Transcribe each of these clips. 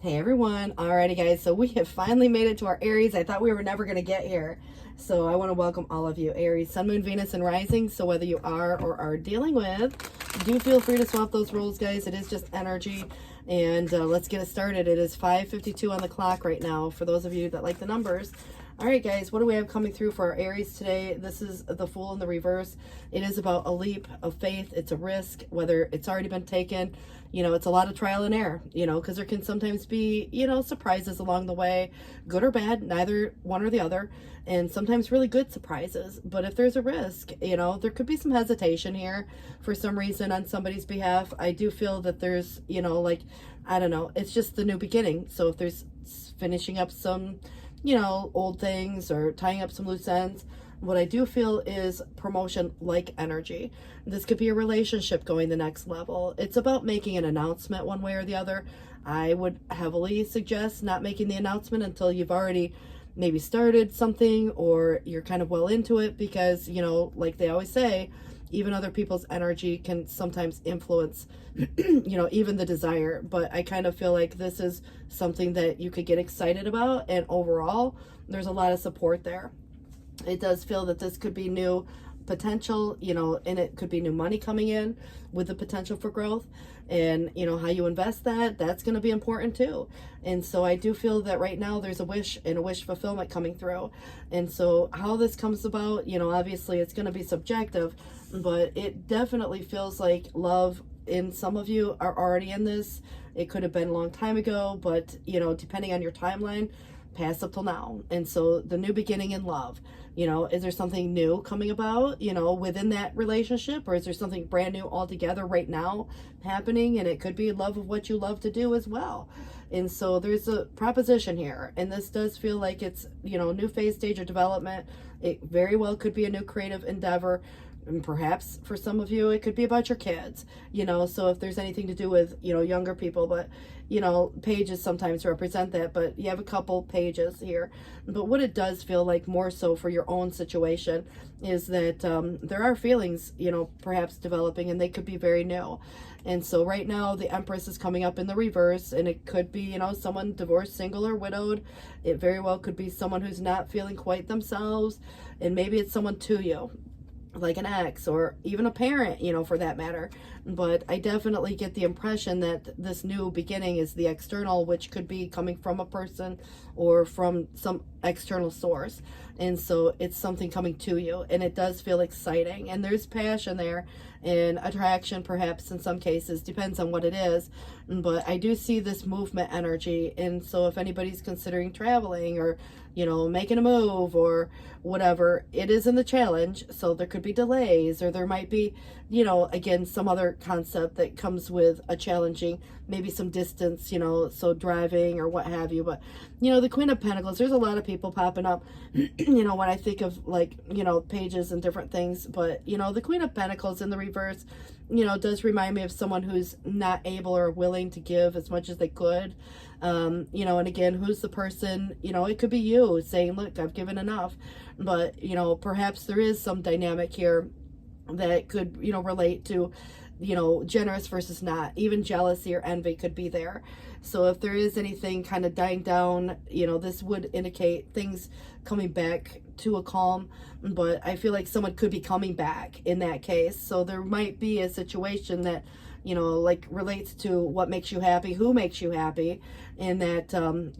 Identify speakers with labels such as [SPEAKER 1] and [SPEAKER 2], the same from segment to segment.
[SPEAKER 1] Hey everyone. Alrighty guys, so we have finally made it to our Aries. I thought we were never going to get here. So I want to welcome all of you. Aries, Sun, Moon, Venus, and Rising. So whether you are or are dealing with, do feel free to swap those roles, guys. It is just energy. And let's get it started. It is 5:52 on the clock right now for those of you that like the numbers. All right, guys, what do we have coming through for our Aries today? This is the Fool in the reverse. It is about a leap of faith. It's a risk, whether it's already been taken. You know, it's a lot of trial and error, you know, because there can sometimes be, you know, surprises along the way, good or bad, neither one or the other, and sometimes really good surprises. But if there's a risk, you know, there could be some hesitation here for some reason on somebody's behalf. I do feel that there's, you know, like, I don't know, it's just the new beginning. So if there's finishing up some, you know, old things or tying up some loose ends, what I do feel is promotion like energy. This could be a relationship going the next level. It's about making an announcement one way or the other. I would heavily suggest not making the announcement until you've already maybe started something or you're kind of well into it, because, you know, like they always say, even other people's energy can sometimes influence, you know, even the desire. But I kind of feel like this is something that you could get excited about, and overall, there's a lot of support there. It does feel that this could be new potential, you know, and it could be new money coming in with the potential for growth. And, you know, how you invest that, that's going to be important too. And so I do feel that right now there's a wish and a wish fulfillment coming through. And so how this comes about, you know, obviously it's going to be subjective, but it definitely feels like love in some of you are already in this. It could have been a long time ago, but, you know, depending on your timeline, past up till now. And so the new beginning in love, you know, is there something new coming about, you know, within that relationship, or is there something brand new altogether right now happening? And it could be love of what you love to do as well. And so there's a proposition here, and this does feel like it's, you know, new phase, stage of development. It very well could be a new creative endeavor. And perhaps for some of you, it could be about your kids, you know, so if there's anything to do with, you know, younger people, but, you know, pages sometimes represent that, but you have a couple pages here. But what it does feel like more so for your own situation is that there are feelings, you know, perhaps developing, and they could be very new. And so right now the Empress is coming up in the reverse, and it could be, you know, someone divorced, single, or widowed. It very well could be someone who's not feeling quite themselves, and maybe it's someone to you, like an ex or even a parent, you know, for that matter. But I definitely get the impression that this new beginning is the external, which could be coming from a person or from some external source. And so it's something coming to you, and it does feel exciting, and there's passion there and attraction, perhaps in some cases, depends on what it is. But I do see this movement energy. And so if anybody's considering traveling or, you know, making a move or whatever, it is in the challenge. So there could be delays, or there might be, you know, again, some other concept that comes with a challenging, maybe some distance, you know, so driving or what have you. But, you know, the Queen of Pentacles, there's a lot of people popping up, you know, when I think of, like, you know, pages and different things. But, you know, the Queen of Pentacles in the reverse, you know, does remind me of someone who's not able or willing to give as much as they could. You know, and again, who's the person, you know, it could be you saying, look, I've given enough. But, you know, perhaps there is some dynamic here that could, you know, relate to, you know, generous versus not. Even jealousy or envy could be there. So if there is anything kind of dying down, you know, this would indicate things coming back to a calm. But I feel like someone could be coming back in that case. So there might be a situation that, you know, like relates to what makes you happy, who makes you happy, and that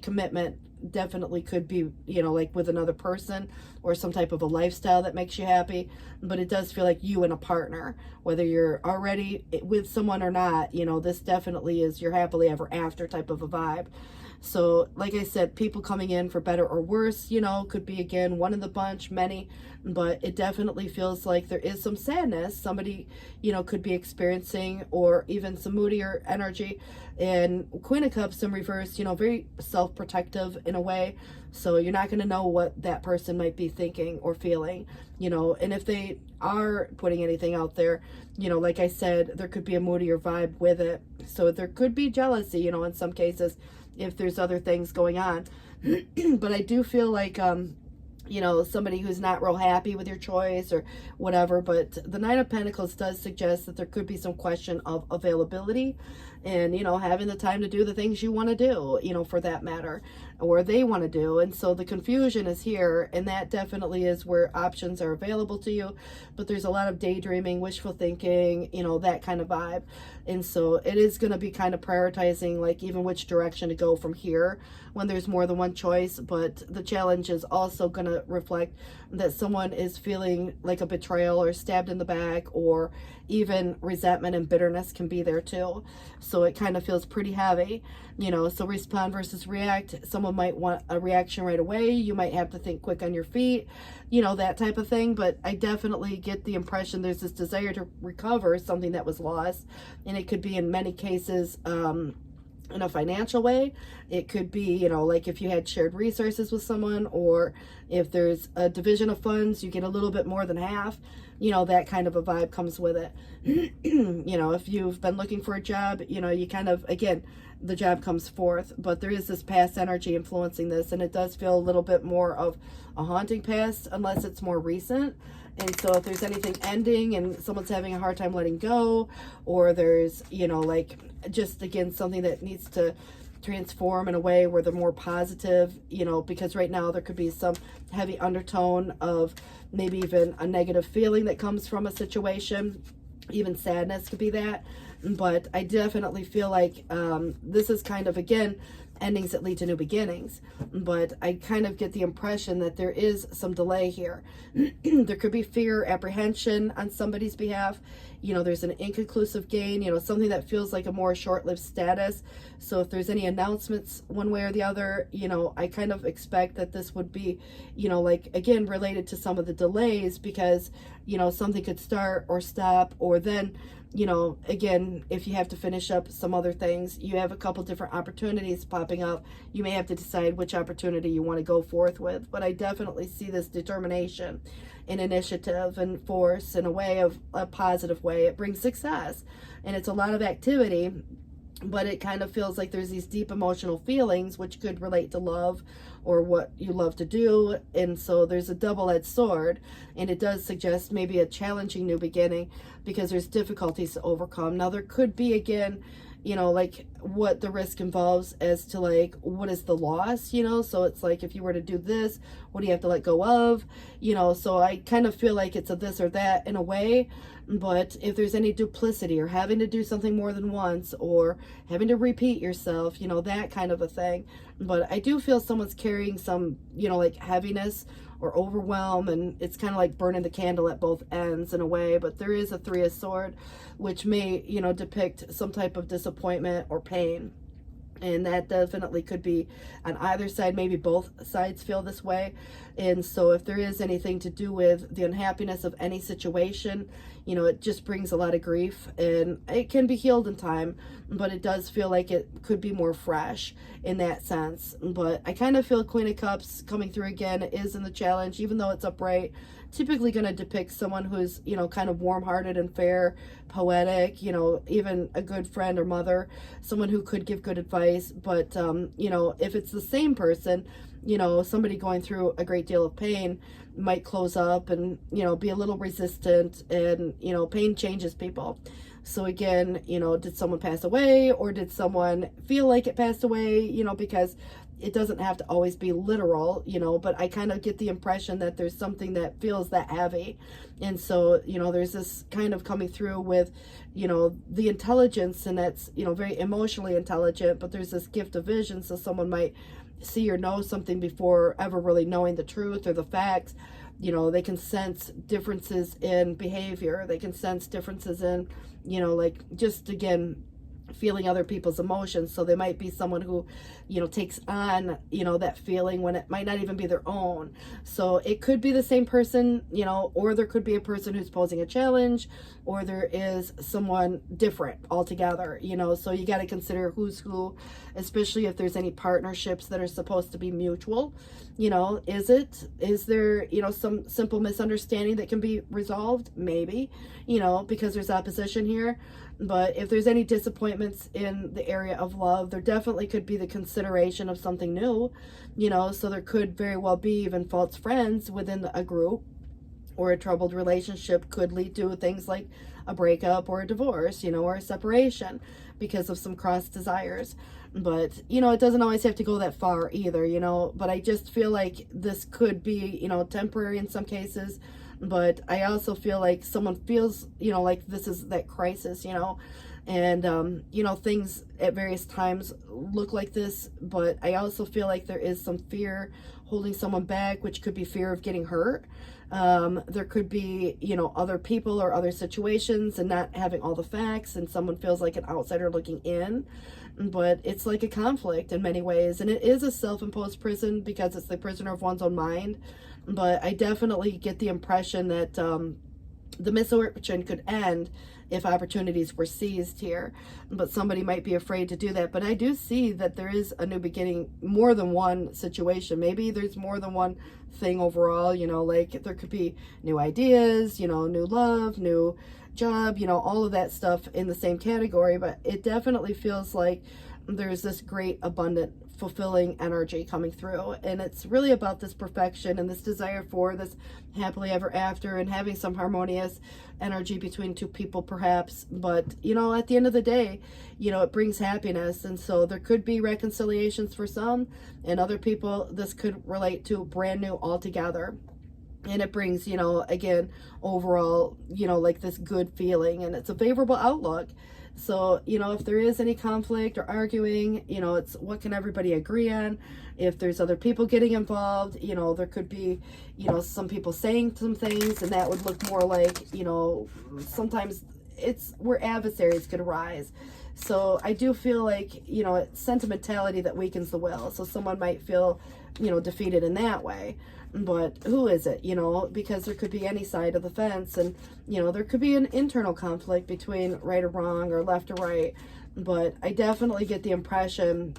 [SPEAKER 1] commitment definitely could be, you know, like with another person or some type of a lifestyle that makes you happy. But it does feel like you and a partner, whether you're already with someone or not, you know, this definitely is your happily ever after type of a vibe. So like I said, people coming in for better or worse, you know, could be, again, one in the bunch, many, but it definitely feels like there is some sadness somebody, you know, could be experiencing, or even some moodier energy. And Queen of Cups in reverse, you know, very self-protective in a way. So you're not going to know what that person might be thinking or feeling, you know, and if they are putting anything out there, you know, like I said, there could be a moodier vibe with it. So there could be jealousy, you know, in some cases, if there's other things going on. But I do feel like, you know, somebody who's not real happy with your choice or whatever. But the Nine of Pentacles does suggest that there could be some question of availability. and, you know, having the time to do the things you want to do, you know, for that matter, or they want to do. And so the confusion is here, and that definitely is where options are available to you. But there's a lot of daydreaming, wishful thinking, you know, that kind of vibe. And so it is going to be kind of prioritizing, like, even which direction to go from here when there's more than one choice. But the challenge is also going to reflect that someone is feeling like a betrayal or stabbed in the back, or even resentment and bitterness can be there too. So it kind of feels pretty heavy, you know. So respond versus react. Someone might want a reaction right away. You might have to think quick on your feet, you know, that type of thing. But I definitely get the impression there's this desire to recover something that was lost. And it could be in many cases, in a financial way. It could be, you know, like if you had shared resources with someone, or if there's a division of funds, you get a little bit more than half, you know, that kind of a vibe comes with it. You know, if you've been looking for a job, you know, you kind of, again, the job comes forth, but there is this past energy influencing this, and it does feel a little bit more of a haunting past unless it's more recent. And so if there's anything ending and someone's having a hard time letting go, or there's, you know, like, just again, something that needs to transform in a way where they're more positive, you know, because right now there could be some heavy undertone of maybe even a negative feeling that comes from a situation. Even sadness could be that. But I definitely feel like this is kind of, again, endings that lead to new beginnings. But I kind of get the impression that there is some delay here. There could be fear, apprehension on somebody's behalf. You know, there's an inconclusive gain, you know, something that feels like a more short-lived status. So if there's any announcements one way or the other, you know, I kind of expect that this would be, you know, like, again, related to some of the delays, because, you know, something could start or stop, or then, you know, again, if you have to finish up some other things, you have a couple different opportunities popping up. You may have to decide which opportunity you want to go forth with. But I definitely see this determination and initiative and force in a way of a positive way. It brings success, and it's a lot of activity, but it kind of feels like there's these deep emotional feelings, which could relate to love or what you love to do. And so there's a double-edged sword, and it does suggest maybe a challenging new beginning because there's difficulties to overcome. Now there could be, again, you know, like, what the risk involves as to, like, what is the loss, you know. So it's like, if you were to do this, what do you have to let go of, you know. So I kind of feel like it's a this or that in a way. But if there's any duplicity, or having to do something more than once, or having to repeat yourself, you know, that kind of a thing. But I do feel someone's carrying some, you know, like, heaviness or overwhelm, and it's kind of like burning the candle at both ends in a way. But there is a Three of Swords, which may, you know, depict some type of disappointment or pain. And that definitely could be on either side. Maybe both sides feel this way. And so if there is anything to do with the unhappiness of any situation, you know, it just brings a lot of grief, and it can be healed in time, but it does feel like it could be more fresh in that sense. But I kind of feel Queen of Cups coming through again is in the challenge, even though it's upright. Typically going to depict someone who's, you know, kind of warm-hearted and fair, poetic, you know, even a good friend or mother, someone who could give good advice. But, you know, if it's the same person, you know, somebody going through a great deal of pain might close up and, you know, be a little resistant, and, you know, pain changes people. So again, you know, did someone pass away, or did someone feel like it passed away, you know, because it doesn't have to always be literal, you know, but I kind of get the impression that there's something that feels that heavy. And so, you know, there's this kind of coming through with, you know, the intelligence, and that's, you know, very emotionally intelligent, but there's this gift of vision. So someone might see or know something before ever really knowing the truth or the facts. You know, they can sense differences in behavior. They can sense differences in, you know, like, just, again, feeling other people's emotions. So they might be someone who, you know, takes on, you know, that feeling when it might not even be their own. So it could be the same person, you know, or there could be a person who's posing a challenge, or there is someone different altogether, you know. So you got to consider who's who, especially if there's any partnerships that are supposed to be mutual. You know, is there, you know, some simple misunderstanding that can be resolved? Maybe, you know, because there's opposition here. But if there's any disappointments in the area of love, there definitely could be the consideration of something new, you know. So there could very well be even false friends within a group, or a troubled relationship could lead to things like a breakup or a divorce, you know, or a separation. because of some cross desires. But, you know, it doesn't always have to go that far either, you know, but I just feel like this could be, you know, temporary in some cases. But I also feel like someone feels, you know, like this is that crisis, you know, and, you know, things at various times look like this, but I also feel like there is some fear holding someone back, which could be fear of getting hurt. There could be, you know, other people or other situations and not having all the facts, and someone feels like an outsider looking in. But it's like a conflict in many ways, and it is a self-imposed prison because it's the prisoner of one's own mind. But I definitely get the impression that the misfortune could end if opportunities were seized here, but somebody might be afraid to do that. But I do see that there is a new beginning, more than one situation. Maybe there's more than one thing overall, you know, like there could be new ideas, you know, new love, new job, you know, all of that stuff in the same category. But it definitely feels like there's this great, abundant, fulfilling energy coming through, and it's really about this perfection and this desire for this happily ever after and having some harmonious energy between two people perhaps. But, you know, at the end of the day, you know, it brings happiness, and so there could be reconciliations for some, and other people this could relate to brand new altogether. And it brings, you know, again, overall, you know, like this good feeling, and it's a favorable outlook. So, you know, if there is any conflict or arguing, you know, it's what can everybody agree on? If there's other people getting involved, you know, there could be, you know, some people saying some things, and that would look more like, you know, sometimes it's where adversaries could arise. So I do feel like, you know, it's sentimentality that weakens the will. So someone might feel, you know, defeated in that way. But who is it, you know, because there could be any side of the fence, and, you know, there could be an internal conflict between right or wrong or left or right. But I definitely get the impression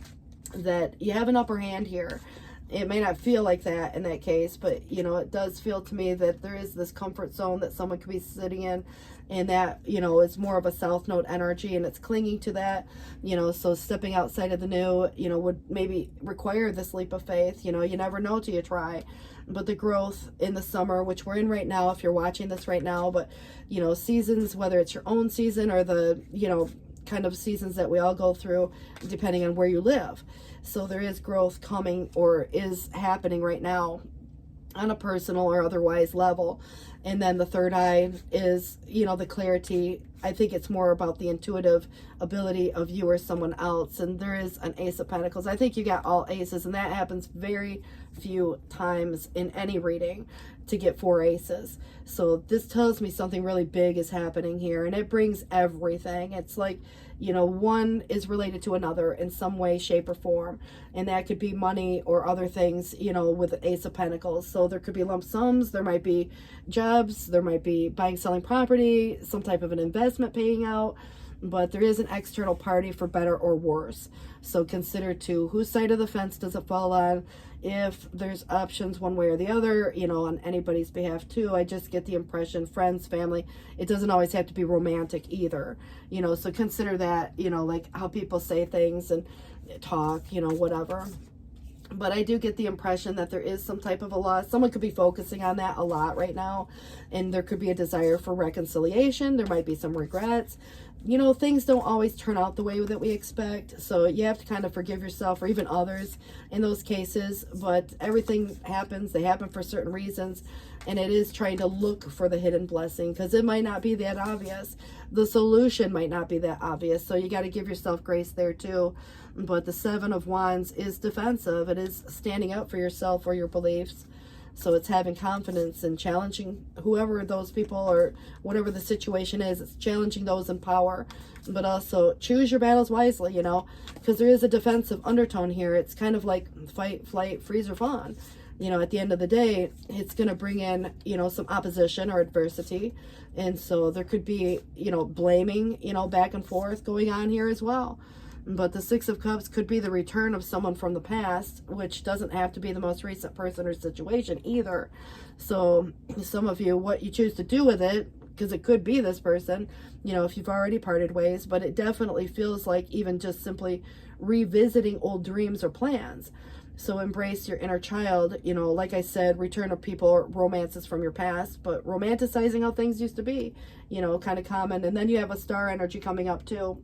[SPEAKER 1] that you have an upper hand here. It may not feel like that in that case, but, you know, it does feel to me that there is this comfort zone that someone could be sitting in, and that, you know, is more of a south node energy, and it's clinging to that, you know. So stepping outside of the new, you know, would maybe require this leap of faith. You know, you never know till you try. But the growth in the summer, which we're in right now, if you're watching this right now, but, you know, seasons, whether it's your own season or the, you know, kind of seasons that we all go through depending on where you live. So there is growth coming, or is happening right now on a personal or otherwise level. And then the third eye is, you know, the clarity. I think it's more about the intuitive ability of you or someone else. And there is an Ace of Pentacles. I think you got all aces, and that happens very few times in any reading to get 4 aces. So this tells me something really big is happening here, and it brings everything. It's like, you know, one is related to another in some way, shape, or form, and that could be money or other things, you know, with the Ace of Pentacles. So there could be lump sums, there might be jobs, there might be buying, selling property, some type of an investment paying out, but there is an external party for better or worse. So consider too, whose side of the fence does it fall on? If there's options one way or the other, you know, on anybody's behalf too. I just get the impression, friends, family, it doesn't always have to be romantic either, you know. So consider that, you know, like how people say things and talk, you know, whatever. But I do get the impression that there is some type of a loss. Someone could be focusing on that a lot right now, and there could be a desire for reconciliation. There might be some regrets. You know, things don't always turn out the way that we expect, so you have to kind of forgive yourself or even others in those cases. But everything happens, they happen for certain reasons, and it is trying to look for the hidden blessing, because it might not be that obvious. The solution might not be that obvious, so you got to give yourself grace there too. But the 7 of Wands is defensive. It is standing up for yourself or your beliefs. So it's having confidence and challenging whoever those people or whatever the situation is. It's challenging those in power, but also choose your battles wisely, you know, because there is a defensive undertone here. It's kind of like fight, flight, freeze, or fawn. You know, at the end of the day, it's going to bring in, you know, some opposition or adversity. And so there could be, you know, blaming, you know, back and forth going on here as well. But the 6 of Cups could be the return of someone from the past, which doesn't have to be the most recent person or situation either. So some of you, what you choose to do with it, because it could be this person, you know, if you've already parted ways, but it definitely feels like even just simply revisiting old dreams or plans. So embrace your inner child, you know, like I said, return of people or romances from your past, but romanticizing how things used to be, you know, kind of common. And then you have a star energy coming up too.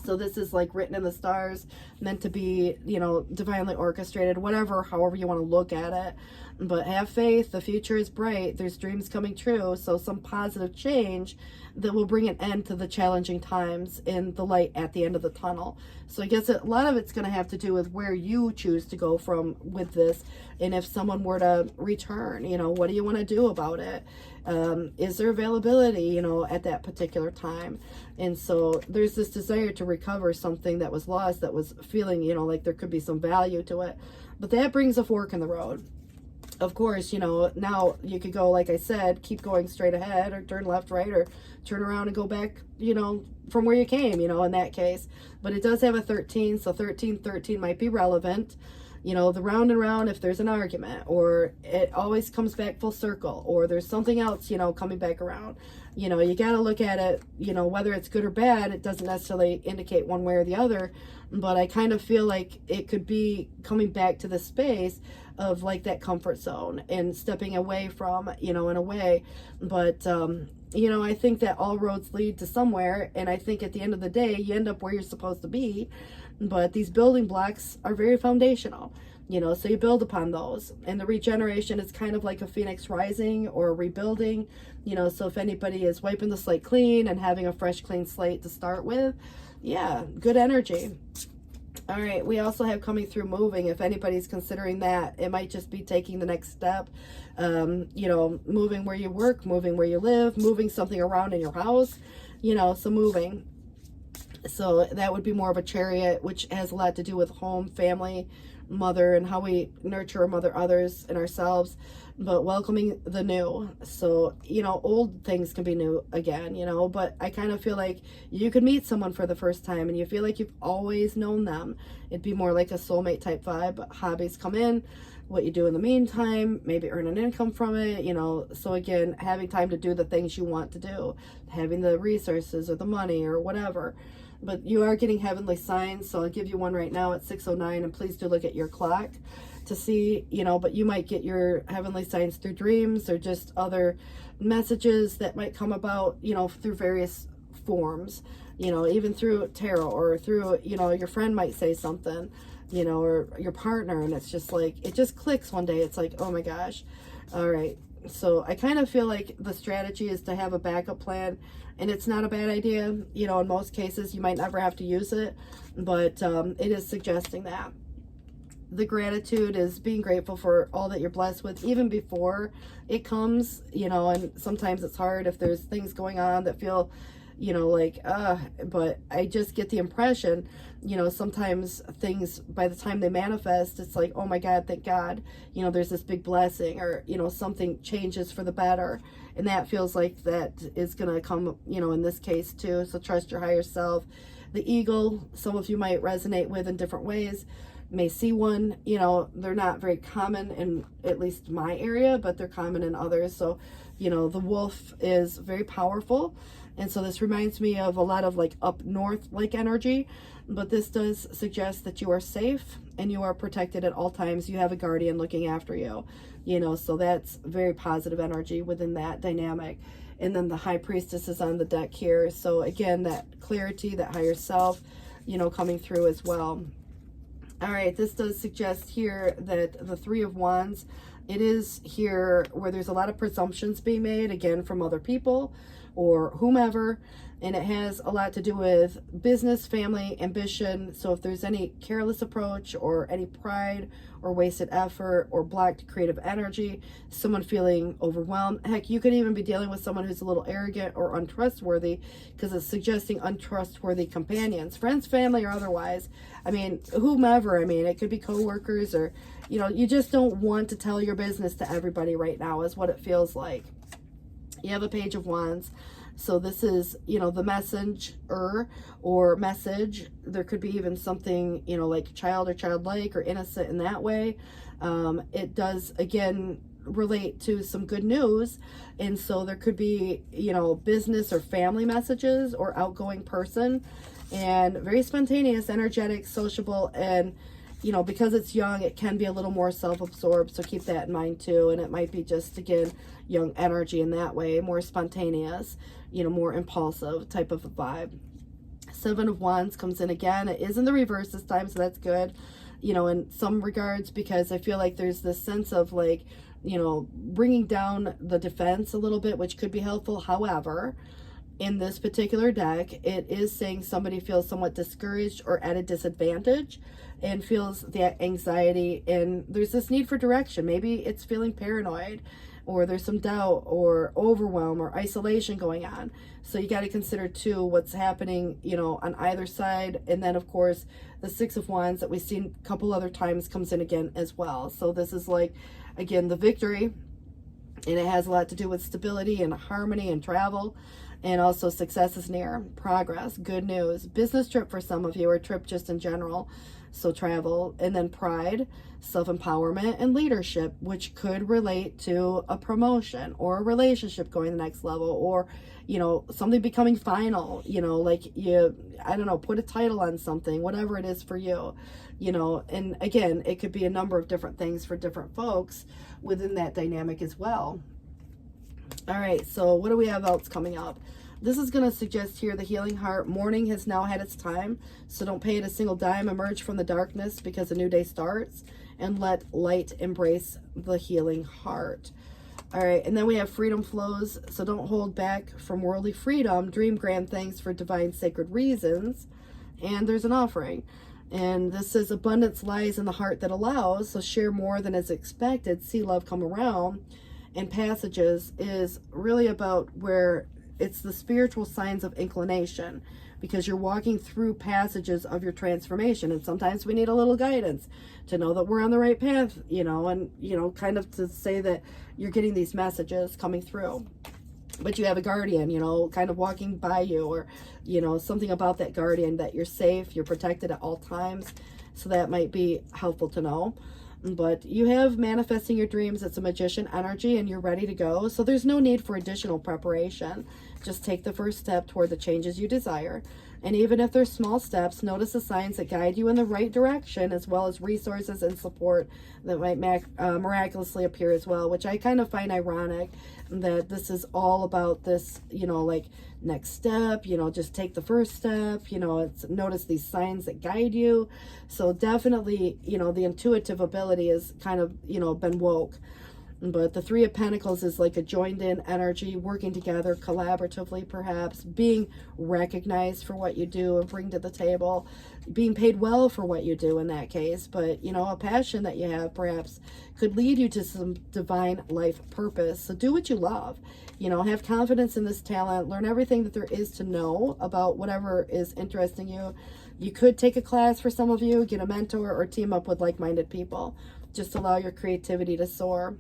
[SPEAKER 1] So this is like written in the stars, meant to be, you know, divinely orchestrated, whatever, however you want to look at it. But have faith, the future is bright, there's dreams coming true, so some positive change that will bring an end to the challenging times and the light at the end of the tunnel. So I guess a lot of it's going to have to do with where you choose to go from with this, and if someone were to return, you know, what do you want to do about it? Is there availability, you know, at that particular time? And so there's this desire to recover something that was lost, that was feeling, you know, like there could be some value to it. But that brings a fork in the road. Of course, you know, now you could go, like I said, keep going straight ahead, or turn left, right, or turn around and go back, you know, from where you came, you know, in that case. But it does have a 13, so 13 might be relevant. You know, the round and round, if there's an argument, or it always comes back full circle, or there's something else, you know, coming back around. You know, you got to look at it, you know, whether it's good or bad. It doesn't necessarily indicate one way or the other, but I kind of feel like it could be coming back to the space of like that comfort zone and stepping away from, you know, in a way. But, you know, I think that all roads lead to somewhere, and I think at the end of the day, you end up where you're supposed to be. But these building blocks are very foundational, you know, so you build upon those. And the regeneration is kind of like a phoenix rising or a rebuilding, you know, so if anybody is wiping the slate clean and having a fresh, clean slate to start with, yeah, good energy. All right, we also have coming through moving. If anybody's considering that, it might just be taking the next step, you know, moving where you work, moving where you live, moving something around in your house, you know, so moving. So that would be more of a chariot, which has a lot to do with home, family, mother, and how we nurture and mother others and ourselves, but welcoming the new. So, you know, old things can be new again, you know, but I kind of feel like you could meet someone for the first time and you feel like you've always known them. It'd be more like a soulmate type vibe, but hobbies come in, what you do in the meantime, maybe earn an income from it, you know. So again, having time to do the things you want to do, having the resources or the money or whatever. But you are getting heavenly signs, so I'll give you one right now at 6:09, and please do look at your clock to see, you know, but you might get your heavenly signs through dreams or just other messages that might come about, you know, through various forms, you know, even through tarot or through, you know, your friend might say something, you know, or your partner, and it's just like, it just clicks one day. It's like, oh my gosh. All right. So I kind of feel like the strategy is to have a backup plan, and it's not a bad idea. You know, in most cases, you might never have to use it, but it is suggesting that. The gratitude is being grateful for all that you're blessed with, even before it comes, you know, and sometimes it's hard if there's things going on that feel, you know, like, but I just get the impression, you know, sometimes things, by the time they manifest, it's like, oh my God, thank God, you know, there's this big blessing, or, you know, something changes for the better. And that feels like that is going to come, you know, in this case too. So trust your higher self. The eagle, some of you might resonate with in different ways. May see one, you know, they're not very common in at least my area, but they're common in others. So, you know, the wolf is very powerful. And so this reminds me of a lot of like up north like energy, but this does suggest that you are safe and you are protected at all times. You have a guardian looking after you, you know, so that's very positive energy within that dynamic. And then the high priestess is on the deck here. So again, that clarity, that higher self, you know, coming through as well. All right, this does suggest here that the Three of Wands, it is here where there's a lot of presumptions being made, again, from other people or whomever, and it has a lot to do with business, family, ambition. So if there's any careless approach or any pride or wasted effort or blocked creative energy, someone feeling overwhelmed, heck, you could even be dealing with someone who's a little arrogant or untrustworthy, because it's suggesting untrustworthy companions, friends, family, or otherwise. I mean, whomever. I mean, it could be coworkers, or, you know, you just don't want to tell your business to everybody right now is what it feels like. You have a Page of Wands. So this is, you know, the messenger or message. There could be even something, you know, like child or childlike or innocent in that way. It does, again, relate to some good news. And so there could be, you know, business or family messages or outgoing person, and very spontaneous, energetic, sociable, and, you know, because it's young, it can be a little more self-absorbed, so keep that in mind too. And it might be just, again, young energy in that way, more spontaneous, you know, more impulsive type of a vibe. Seven of Wands comes in again. It is in the reverse this time, so that's good, you know, in some regards, because I feel like there's this sense of like, you know, bringing down the defense a little bit, which could be helpful. However, in this particular deck, it is saying somebody feels somewhat discouraged or at a disadvantage and feels that anxiety, and there's this need for direction. Maybe it's feeling paranoid, or there's some doubt or overwhelm or isolation going on. So you got to consider too what's happening, you know, on either side. And then of course the Six of Wands that we've seen a couple other times comes in again as well. So this is like, again, the victory, and it has a lot to do with stability and harmony and travel. And also success is near, progress, good news, business trip for some of you, or trip just in general. So travel, and then pride, self-empowerment, and leadership, which could relate to a promotion or a relationship going to the next level, or, you know, something becoming final, you know, like you, I don't know, put a title on something, whatever it is for you, you know. And again, it could be a number of different things for different folks within that dynamic as well. All right, so what do we have else coming up? This is going to suggest here the healing heart. Morning has now had its time, so don't pay it a single dime. Emerge from the darkness because a new day starts, and let light embrace the healing heart. All right, and then we have freedom flows, so don't hold back from worldly freedom. Dream grand things for divine sacred reasons, and there's an offering. And this says abundance lies in the heart that allows, so share more than is expected. See love come around. And passages is really about where it's the spiritual signs of inclination, because you're walking through passages of your transformation, and sometimes we need a little guidance to know that we're on the right path, you know, and, you know, kind of to say that you're getting these messages coming through. But you have a guardian, you know, kind of walking by you, or, you know, something about that guardian, that you're safe, you're protected at all times. So that might be helpful to know. But you have manifesting your dreams. It's a magician energy, and you're ready to go. So there's no need for additional preparation. Just take the first step toward the changes you desire. And even if they're small steps, notice the signs that guide you in the right direction, as well as resources and support that might miraculously appear as well, which I kind of find ironic that this is all about this, you know, like next step, you know, just take the first step, you know, it's notice these signs that guide you. So definitely, you know, the intuitive ability is kind of, you know, been woke. But the Three of Pentacles is like a joined in energy, working together collaboratively, perhaps being recognized for what you do and bring to the table, being paid well for what you do in that case. But, you know, a passion that you have perhaps could lead you to some divine life purpose. So do what you love, you know, have confidence in this talent, learn everything that there is to know about whatever is interesting you. You could take a class for some of you, get a mentor, or team up with like-minded people. Just allow your creativity to soar.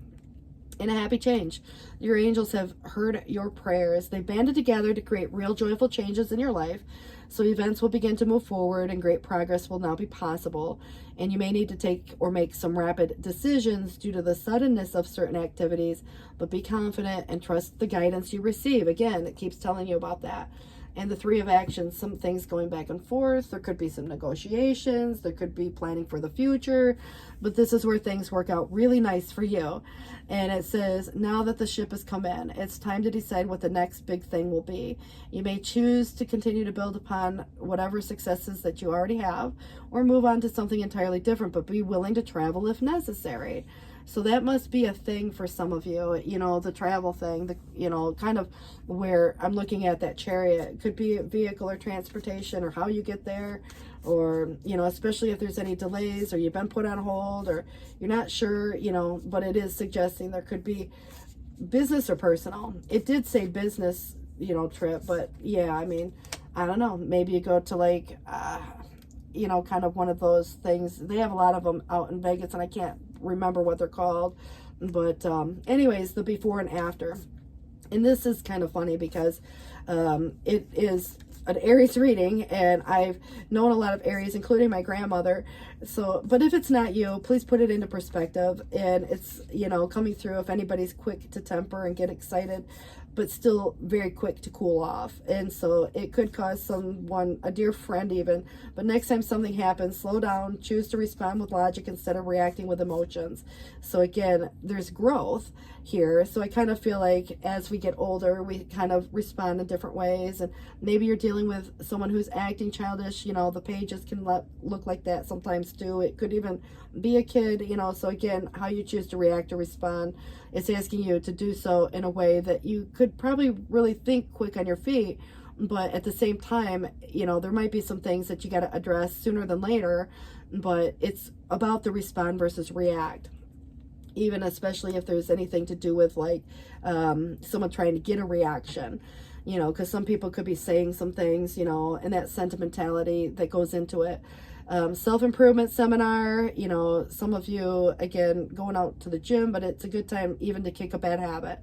[SPEAKER 1] In a happy change, your angels have heard your prayers. They banded together to create real joyful changes in your life. So events will begin to move forward, and great progress will now be possible. And you may need to take or make some rapid decisions due to the suddenness of certain activities, but be confident and trust the guidance you receive. Again, it keeps telling you about that. And the Three of Actions, some things going back and forth. There could be some negotiations. There could be planning for the future. But this is where things work out really nice for you. And it says, now that the ship has come in, it's time to decide what the next big thing will be. You may choose to continue to build upon whatever successes that you already have, or move on to something entirely different, but be willing to travel if necessary. So that must be a thing for some of you, you know, the travel thing, the, you know, kind of where I'm looking at that chariot. It could be a vehicle or transportation, or how you get there, or, you know, especially if there's any delays, or you've been put on hold, or you're not sure, you know, but it is suggesting there could be business or personal. It did say business, you know, trip, but yeah, I mean, I don't know, maybe you go to like, you know, kind of one of those things. They have a lot of them out in Vegas, and I can't remember what they're called. But anyways, the before and after. And this is kind of funny because it is an Aries reading, and I've known a lot of Aries, including my grandmother. So, but if it's not you, please put it into perspective. And it's, you know, coming through if anybody's quick to temper and get excited but still very quick to cool off. And so it could cause someone, a dear friend even, but next time something happens, slow down, choose to respond with logic instead of reacting with emotions. So again, there's growth here. So I kind of feel like as we get older, we kind of respond in different ways. And maybe you're dealing with someone who's acting childish. You know, the pages can look like that sometimes too. It could even be a kid, you know. So again, how you choose to react or respond, it's asking you to do so in a way that you could probably really think quick on your feet. But at the same time, you know, there might be some things that you got to address sooner than later. But it's about the respond versus react. Even especially if there's anything to do with like someone trying to get a reaction, you know, because some people could be saying some things, you know, and that sentimentality that goes into it. Self-improvement seminar, you know, some of you, again, going out to the gym, but it's a good time even to kick a bad habit.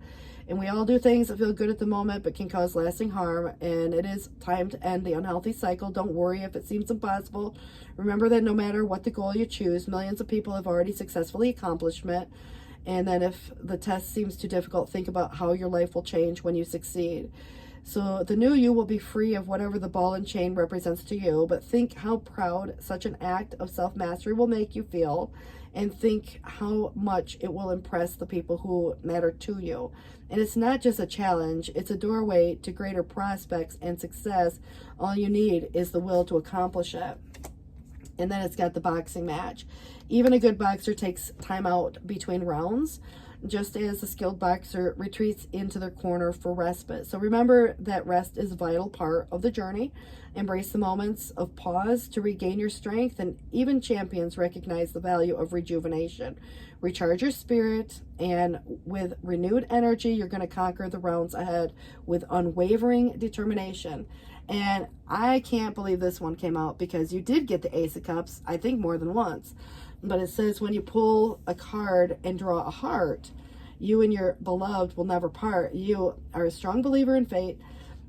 [SPEAKER 1] And we all do things that feel good at the moment, but can cause lasting harm. And it is time to end the unhealthy cycle. Don't worry if it seems impossible. Remember that no matter what the goal you choose, millions of people have already successfully accomplished it. And then if the test seems too difficult, think about how your life will change when you succeed. So the new you will be free of whatever the ball and chain represents to you, but think how proud such an act of self-mastery will make you feel, and think how much it will impress the people who matter to you. And it's not just a challenge, it's a doorway to greater prospects and success. All you need is the will to accomplish it. And then it's got the boxing match. Even a good boxer takes time out between rounds, just as a skilled boxer retreats into their corner for respite. So remember that rest is a vital part of the journey. Embrace the moments of pause to regain your strength, and even champions recognize the value of rejuvenation. Recharge your spirit, and with renewed energy, you're going to conquer the rounds ahead with unwavering determination. And I can't believe this one came out, because you did get the Ace of Cups, I think more than once. But it says when you pull a card and draw a heart, you and your beloved will never part. You are a strong believer in fate.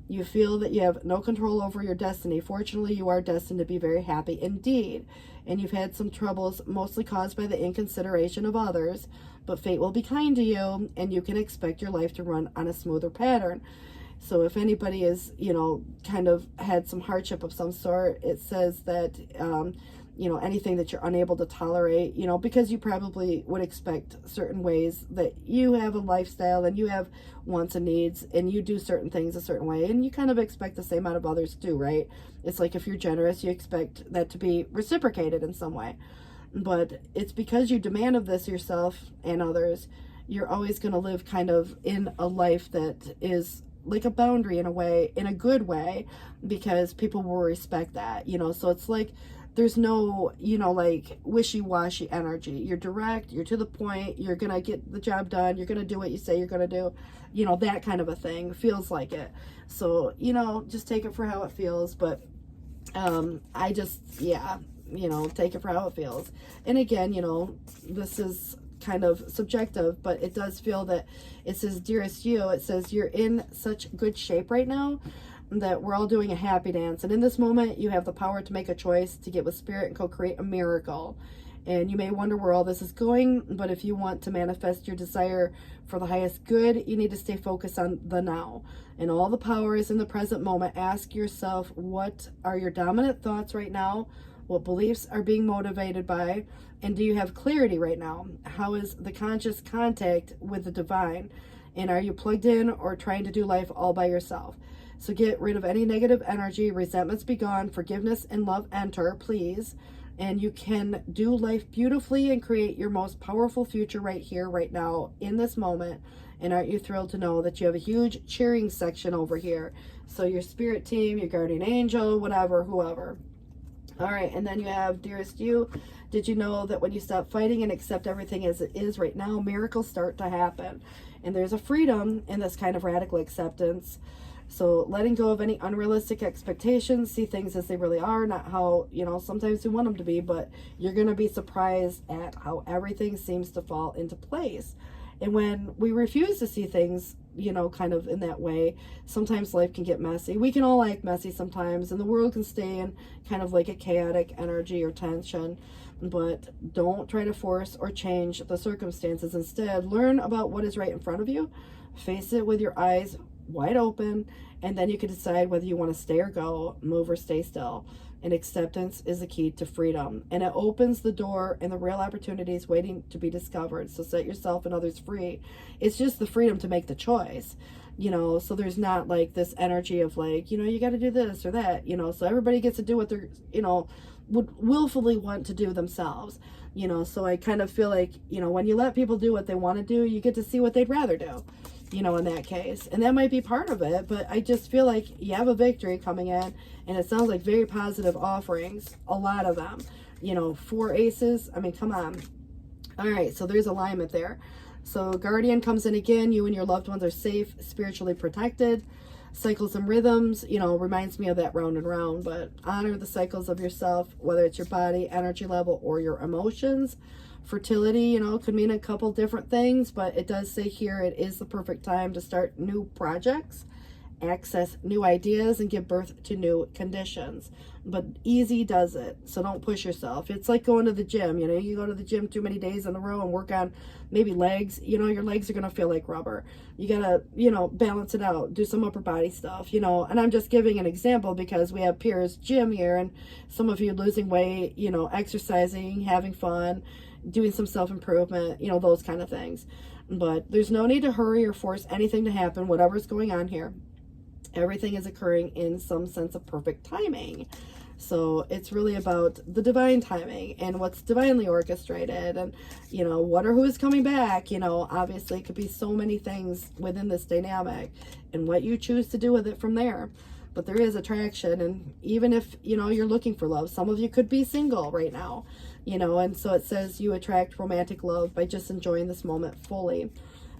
[SPEAKER 1] You feel that you have no control over your destiny. Fortunately, you are destined to be very happy indeed. And you've had some troubles, mostly caused by the inconsideration of others. But fate will be kind to you, and you can expect your life to run on a smoother pattern. So if anybody is, you know, kind of had some hardship of some sort, it says that, you know, anything that you're unable to tolerate, you know, because you probably would expect certain ways that you have a lifestyle and you have wants and needs, and you do certain things a certain way, and you kind of expect the same out of others too, right? It's like if you're generous, you expect that to be reciprocated in some way. But it's because you demand of this yourself and others, you're always going to live kind of in a life that is like a boundary in a way, in a good way, because people will respect that, you know. So it's like there's no, you know, like wishy-washy energy. You're direct, you're to the point, you're gonna get the job done, you're gonna do what you say you're gonna do, you know, that kind of a thing. Feels like it. So, you know, just take it for how it feels. But I just, yeah, you know, take it for how it feels. And again, you know, this is kind of subjective, but it does feel that it says, dearest you, it says you're in such good shape right now that we're all doing a happy dance, and in this moment you have the power to make a choice to get with spirit and co-create a miracle. And you may wonder where all this is going, but if you want to manifest your desire for the highest good, you need to stay focused on the now, and all the power is in the present moment. Ask yourself, what are your dominant thoughts right now? What beliefs are being motivated by? And do you have clarity right now? How is the conscious contact with the divine? And are you plugged in or trying to do life all by yourself? So get rid of any negative energy. Resentments be gone. Forgiveness and love enter, please. And you can do life beautifully and create your most powerful future right here, right now, in this moment. And aren't you thrilled to know that you have a huge cheering section over here? So your spirit team, your guardian angel, whatever, whoever. All right, and then you have, dearest you, did you know that when you stop fighting and accept everything as it is right now, miracles start to happen? And there's a freedom in this kind of radical acceptance. So letting go of any unrealistic expectations, see things as they really are, not how, you know, sometimes we want them to be, but you're going to be surprised at how everything seems to fall into place. And when we refuse to see things, you know, kind of in that way, sometimes life can get messy. We can all like messy sometimes, and the world can stay in kind of like a chaotic energy or tension. But don't try to force or change the circumstances. Instead, learn about what is right in front of you. Face it with your eyes wide open, and then you can decide whether you want to stay or go, move or stay still. And acceptance is the key to freedom, and it opens the door and the real opportunities waiting to be discovered. So set yourself and others free. It's just the freedom to make the choice, you know, so there's not like this energy of like, you know, you got to do this or that, you know, so everybody gets to do what they're, you know, would willfully want to do themselves, you know. So I kind of feel like, you know, when you let people do what they want to do, you get to see what they'd rather do, you know, in that case. And that might be part of it, but I just feel like you have a victory coming in, and it sounds like very positive offerings, a lot of them, you know, 4 aces. I mean, come on. All right, so there's alignment there. So Guardian comes in again. You and your loved ones are safe, spiritually protected. Cycles and rhythms, you know, reminds me of that round and round, but honor the cycles of yourself, whether it's your body, energy level, or your emotions. Fertility, you know, could mean a couple different things, but it does say here it is the perfect time to start new projects, access new ideas, and give birth to new conditions. But easy does it, so don't push yourself. It's like going to the gym, you know, you go to the gym too many days in a row and work on maybe legs, you know, your legs are going to feel like rubber. You got to, you know, balance it out, do some upper body stuff, you know. And I'm just giving an example because we have Piers Gym here, and some of you losing weight, you know, exercising, having fun, doing some self-improvement, you know, those kind of things. But there's no need to hurry or force anything to happen, whatever's going on here. Everything is occurring in some sense of perfect timing. So it's really about the divine timing and what's divinely orchestrated, and, you know, what or who is coming back. You know, obviously it could be so many things within this dynamic, and what you choose to do with it from there. But there is attraction, and even if, you know, you're looking for love, some of you could be single right now, you know, and so it says you attract romantic love by just enjoying this moment fully.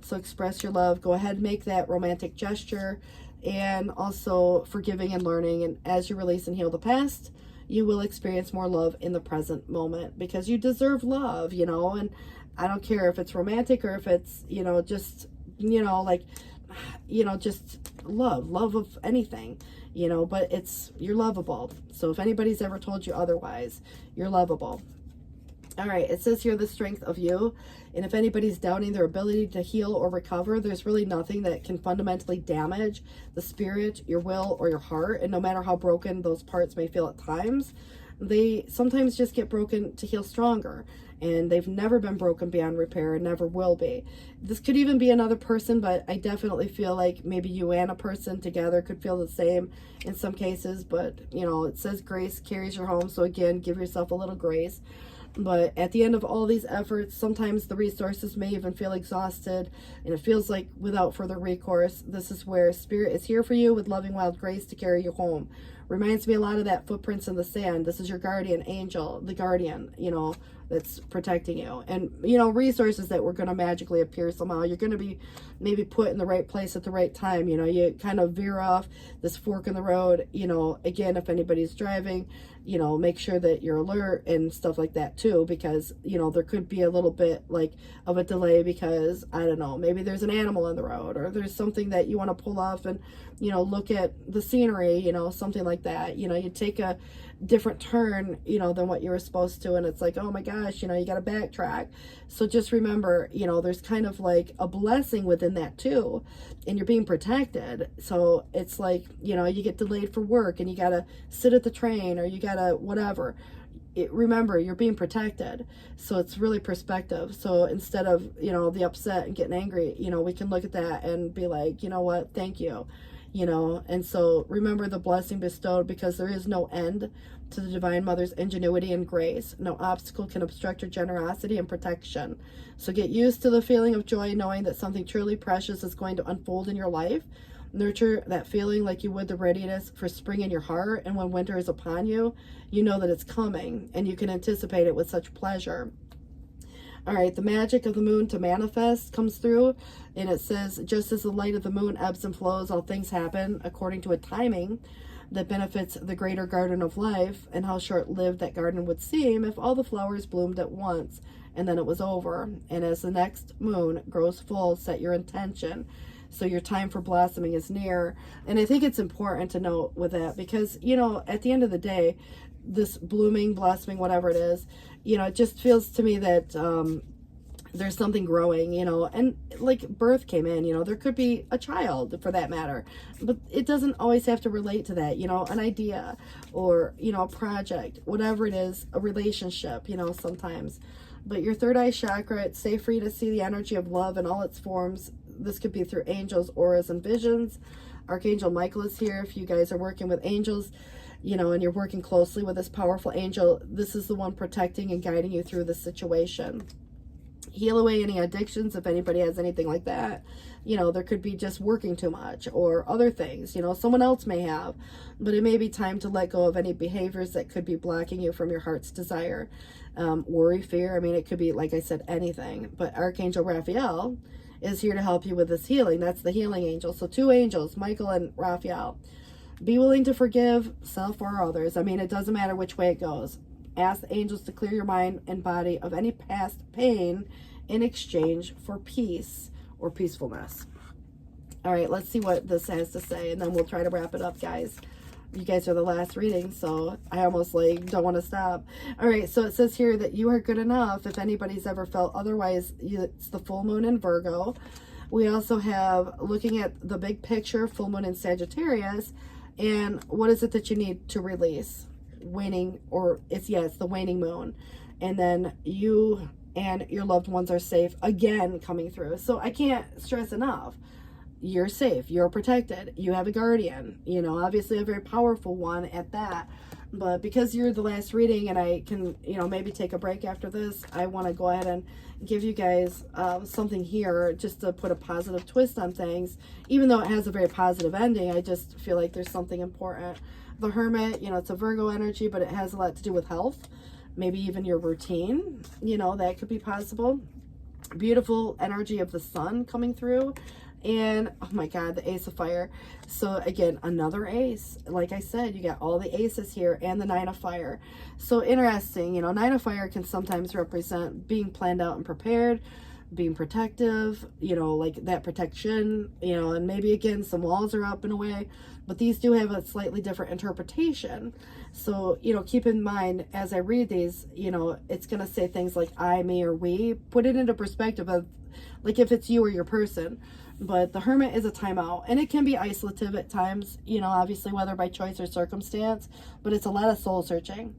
[SPEAKER 1] So express your love, go ahead and make that romantic gesture, and also forgiving and learning. And as you release and heal the past, you will experience more love in the present moment, because you deserve love, you know. And I don't care if it's romantic or if it's, you know, just, you know, like, you know, just love of anything, you know, but it's, you're lovable. So if anybody's ever told you otherwise, you're lovable. All right, it says here the strength of you. And if anybody's doubting their ability to heal or recover, there's really nothing that can fundamentally damage the spirit, your will, or your heart. And no matter how broken those parts may feel at times, they sometimes just get broken to heal stronger. And they've never been broken beyond repair and never will be. This could even be another person, but I definitely feel like maybe you and a person together could feel the same in some cases. But, you know, it says grace carries your home. So again, give yourself a little grace. But at the end of all these efforts, sometimes the resources may even feel exhausted, and it feels like without further recourse. This is where Spirit is here for you with loving wild grace to carry you home. Reminds me a lot of that footprints in the sand. This is your guardian angel, the guardian, you know, that's protecting you. And, you know, resources that were going to magically appear somehow. You're going to be maybe put in the right place at the right time. You know, you kind of veer off this fork in the road. You know, again, if anybody's driving, you know, make sure that you're alert and stuff like that too, because, you know, there could be a little bit like of a delay because, I don't know, maybe there's an animal in the road, or there's something that you want to pull off and, you know, look at the scenery, you know, something like that. You know, you take a different turn, you know, than what you were supposed to, and it's like, oh my gosh, you know, you got to backtrack. So just remember, you know, there's kind of like a blessing within that too, and you're being protected. So it's like, you know, you get delayed for work and you got to sit at the train, or you got to whatever. Remember, you're being protected. So it's really perspective. So instead of, you know, the upset and getting angry, you know, we can look at that and be like, you know what, thank you. You know, and so remember the blessing bestowed, because there is no end to the Divine Mother's ingenuity and grace. No obstacle can obstruct her generosity and protection. So get used to the feeling of joy, knowing that something truly precious is going to unfold in your life. Nurture that feeling like you would the readiness for spring in your heart. And when winter is upon you, you know that it's coming, and you can anticipate it with such pleasure. All right, the magic of the moon to manifest comes through, and it says, just as the light of the moon ebbs and flows, all things happen according to a timing that benefits the greater garden of life. And how short-lived that garden would seem if all the flowers bloomed at once and then it was over. And as the next moon grows full, set your intention. So your time for blossoming is near. And I think it's important to note with that, because, you know, at the end of the day, this blooming, blossoming, whatever it is, you know, it just feels to me that there's something growing, you know, and like birth came in, you know, there could be a child for that matter, but it doesn't always have to relate to that, you know, an idea or, you know, a project, whatever it is, a relationship, you know, sometimes. But your third eye chakra, it's safe for you to see the energy of love in all its forms. This could be through angels, auras, and visions. Archangel Michael is here. If you guys are working with angels, you know, and you're working closely with this powerful angel, this is the one protecting and guiding you through the situation. Heal away any addictions if anybody has anything like that. You know, there could be just working too much or other things, you know, someone else may have, but it may be time to let go of any behaviors that could be blocking you from your heart's desire. Worry, fear, I mean, it could be, like I said, anything. But Archangel Raphael is here to help you with this healing. That's the healing angel. So 2 angels, Michael and Raphael. Be willing to forgive self or others. I mean, it doesn't matter which way it goes. Ask the angels to clear your mind and body of any past pain in exchange for peace or peacefulness. All right, let's see what this has to say, and then we'll try to wrap it up, guys. You guys are the last reading, so I almost like don't want to stop. All right, so it says here that you are good enough. If anybody's ever felt otherwise, it's the full moon in Virgo. We also have looking at the big picture, full moon in Sagittarius, and what is it that you need to release? Waning, or it's the waning moon. And then you and your loved ones are safe, again coming through. So I can't stress enough, you're safe, you're protected, you have a guardian, you know, obviously a very powerful one at that. But because you're the last reading and I can, you know, maybe take a break after this, I want to go ahead and give you guys something here just to put a positive twist on things. Even though it has a very positive ending, I just feel like there's something important. The Hermit, you know, it's a Virgo energy, but it has a lot to do with health, maybe even your routine, you know, that could be possible. Beautiful energy of the sun coming through. And oh my god, the Ace of Fire. So again, another ace. Like I said, you got all the aces here and the 9 of Fire. So interesting, you know, 9 of Fire can sometimes represent being planned out and prepared, being protective, you know, like that protection, you know, and maybe again some walls are up in a way, but these do have a slightly different interpretation. So, you know, keep in mind as I read these, you know, it's going to say things like I, me, or we. Put it into perspective of like if it's you or your person. But the Hermit is a timeout, and it can be isolative at times, you know, obviously whether by choice or circumstance, but it's a lot of soul searching.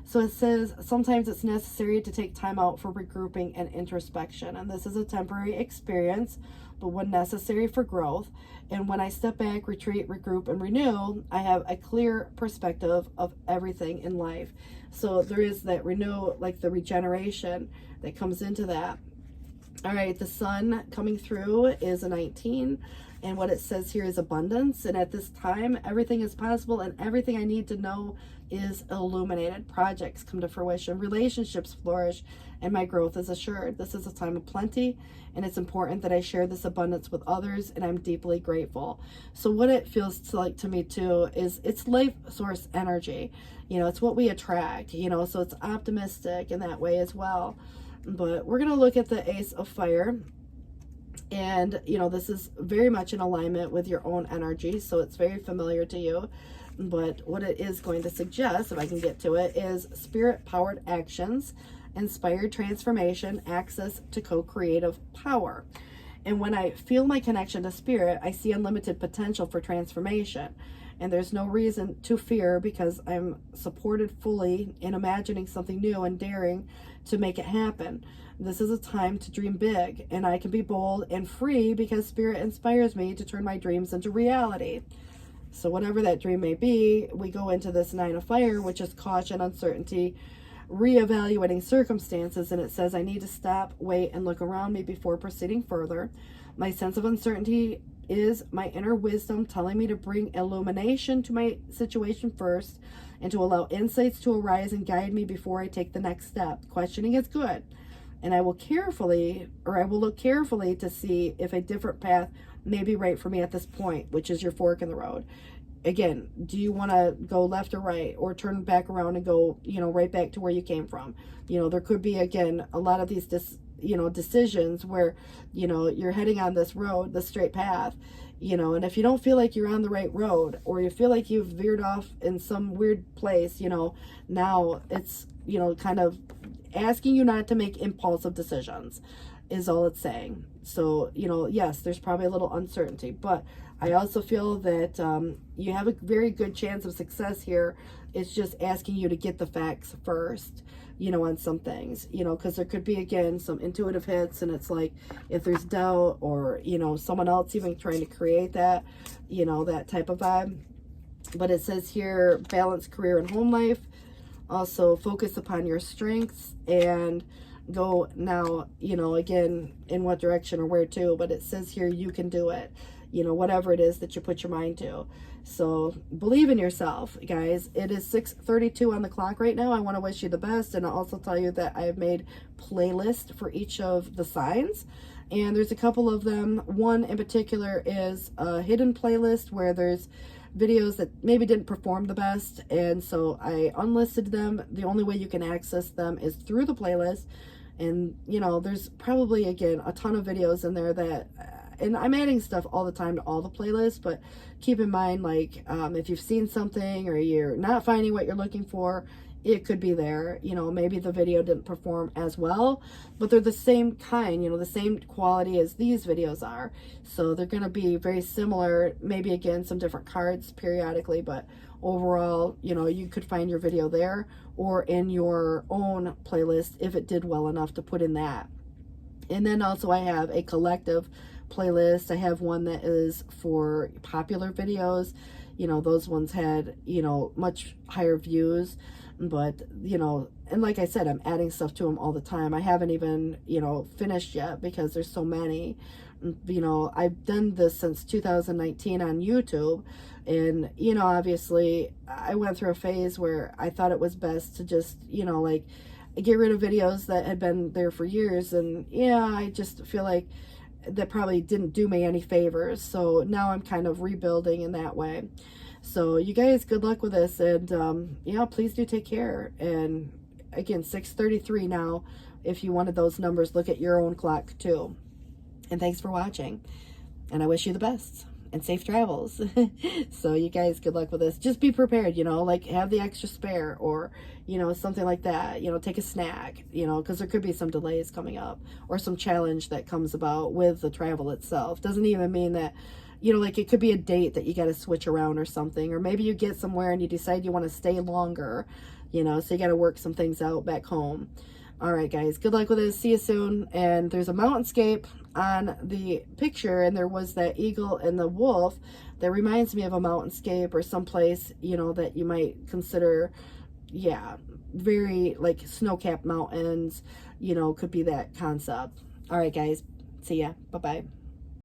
[SPEAKER 1] So it says sometimes it's necessary to take time out for regrouping and introspection, and this is a temporary experience, but one necessary for growth. And when I step back, retreat, regroup, and renew, I have a clear perspective of everything in life. So there is that renew, like the regeneration that comes into that. All right, the sun coming through is a 19, and what it says here is abundance. And at this time, everything is possible, and everything I need to know is illuminated. Projects come to fruition, relationships flourish, and my growth is assured. This is a time of plenty, and it's important that I share this abundance with others, and I'm deeply grateful. So what it feels like to me too is it's life source energy. You know, it's what we attract, you know, so it's optimistic in that way as well. But we're going to look at the Ace of Fire, and you know, this is very much in alignment with your own energy, so it's very familiar to you. But what it is going to suggest, if I can get to it, is spirit powered actions, inspired transformation, access to co-creative power. And when I feel my connection to spirit, I see unlimited potential for transformation. And there's no reason to fear because I'm supported fully in imagining something new and daring to make it happen. This is a time to dream big, and I can be bold and free because spirit inspires me to turn my dreams into reality. So whatever that dream may be, we go into this 9 of Fire, which is caution, uncertainty, reevaluating circumstances, and it says I need to stop, wait, and look around me before proceeding further. My sense of uncertainty is my inner wisdom telling me to bring illumination to my situation first and to allow insights to arise and guide me before I take the next step. Questioning is good, and I will look carefully to see if a different path may be right for me at this point, which is your fork in the road. Again, do you want to go left or right, or turn back around and go, you know, right back to where you came from? You know, there could be, again, a lot of these decisions where, you know, you're heading on this road, the straight path, you know, and if you don't feel like you're on the right road, or you feel like you've veered off in some weird place, you know, now it's, you know, kind of asking you not to make impulsive decisions is all it's saying. So, you know, yes, there's probably a little uncertainty, but I also feel that you have a very good chance of success here. It's just asking you to get the facts first, you know, on some things, you know, because there could be, again, some intuitive hits, and it's like if there's doubt or, you know, someone else even trying to create that, you know, that type of vibe. But it says here, balance career and home life. Also focus upon your strengths and go now, you know, again, in what direction or where to, but it says here you can do it, you know, whatever it is that you put your mind to. So believe in yourself, guys. It is 6:32 on the clock right now. I want to wish you the best, and I'll also tell you that I have made playlists for each of the signs, and there's a couple of them. One in particular is a hidden playlist where there's videos that maybe didn't perform the best, and so I unlisted them. The only way you can access them is through the playlist. And you know, there's probably, again, a ton of videos in there that and I'm adding stuff all the time to all the playlists, but keep in mind, like, if you've seen something or you're not finding what you're looking for, it could be there. You know, maybe the video didn't perform as well, but they're the same kind, you know, the same quality as these videos are. So they're going to be very similar, maybe, again, some different cards periodically, but overall, you know, you could find your video there or in your own playlist if it did well enough to put in that. And then also I have a collective playlist. I have one that is for popular videos. You know, those ones had, you know, much higher views, but, you know, and like I said, I'm adding stuff to them all the time. I haven't even, you know, finished yet because there's so many. You know, I've done this since 2019 on YouTube, and, you know, obviously I went through a phase where I thought it was best to just, you know, like, get rid of videos that had been there for years, and yeah, I just feel like that probably didn't do me any favors. So now I'm kind of rebuilding in that way. So you guys, good luck with this, and yeah, please do take care. And again, 6:33 now. If you wanted those numbers, look at your own clock too. And thanks for watching, and I wish you the best and safe travels. So you guys, good luck with this. Just be prepared, you know, like have the extra spare, or, you know, something like that. You know, take a snack, you know, because there could be some delays coming up or some challenge that comes about with the travel itself. Doesn't even mean that, you know, like it could be a date that you got to switch around or something, or maybe you get somewhere and you decide you want to stay longer, you know, so you got to work some things out back home. All right, guys, good luck with this. See you soon. And there's a mountainscape on the picture, and there was that eagle and the wolf that reminds me of a mountainscape or someplace, you know, that you might consider, yeah, very like snow-capped mountains, you know, could be that concept. All right, guys, see ya. Bye-bye.